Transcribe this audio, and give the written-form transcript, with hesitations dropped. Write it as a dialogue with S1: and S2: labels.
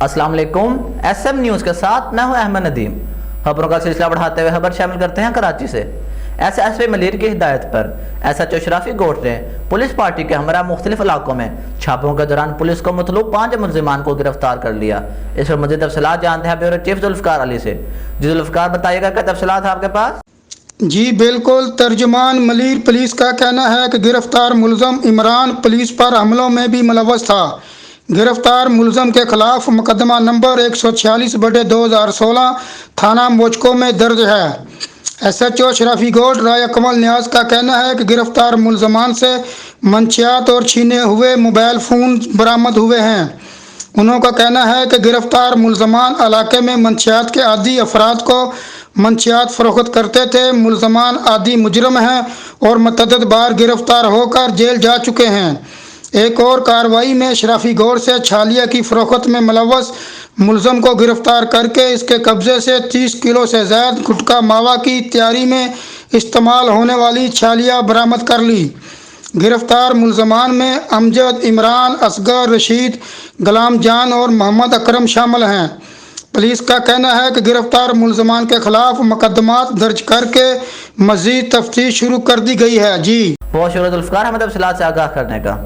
S1: السلام علیکم، S M news کے ساتھ میں ہوں احمد ندیم۔ خبروں کا سلسلہ بڑھاتے ہوئے خبر شامل کرتے ہیں کراچی سے۔ ایس ایس پی ملیر کی ہدایت پر ایس ایچ او شرافی گوٹ نے پولیس پارٹی کے ہمراہ مختلف علاقوں میں چھاپوں کے دوران پولیس کو مطلوب 5 ملزمان کو گرفتار کر لیا۔ اس پر مزید تفصیلات جانتے ہیں بیورو چیف ذوالفقار علی سے۔ جی ذوالفقار، بتائیے گا کیا تفصیلات آپ کے پاس؟
S2: جی بالکل، ترجمان ملیر پولیس کا کہنا ہے کہ گرفتار ملزم عمران پولیس پر حملوں میں بھی ملوث تھا۔ گرفتار ملزم کے خلاف مقدمہ نمبر 146/2016 تھانہ موچکو میں درج ہے۔ ایس ایچ او شرافی گوٹ رایا کمل نیاز کا کہنا ہے کہ گرفتار ملزمان سے منشیات اور چھینے ہوئے موبائل فون برآمد ہوئے ہیں۔ انہوں کا کہنا ہے کہ گرفتار ملزمان علاقے میں منشیات کے عادی افراد کو منشیات فروخت کرتے تھے۔ ملزمان عادی مجرم ہیں اور متعدد بار گرفتار ہو کر جیل جا چکے ہیں۔ ایک اور کارروائی میں شرافی گوٹ سے چھالیہ کی فروخت میں ملوث ملزم کو گرفتار کر کے اس کے قبضے سے 30 کلو سے زائد گٹکا ماوا کی تیاری میں استعمال ہونے والی چھالیہ برآمد کر لی۔ گرفتار ملزمان میں امجد، عمران، اصغر، رشید، غلام جان اور محمد اکرم شامل ہیں۔ پولیس کا کہنا ہے کہ گرفتار ملزمان کے خلاف مقدمات درج کر کے مزید تفتیش شروع کر دی گئی ہے۔ جی
S1: بہت شکریہ ذوالفقار، ہمیں تفصیلات سے آگاہ کرنے کا۔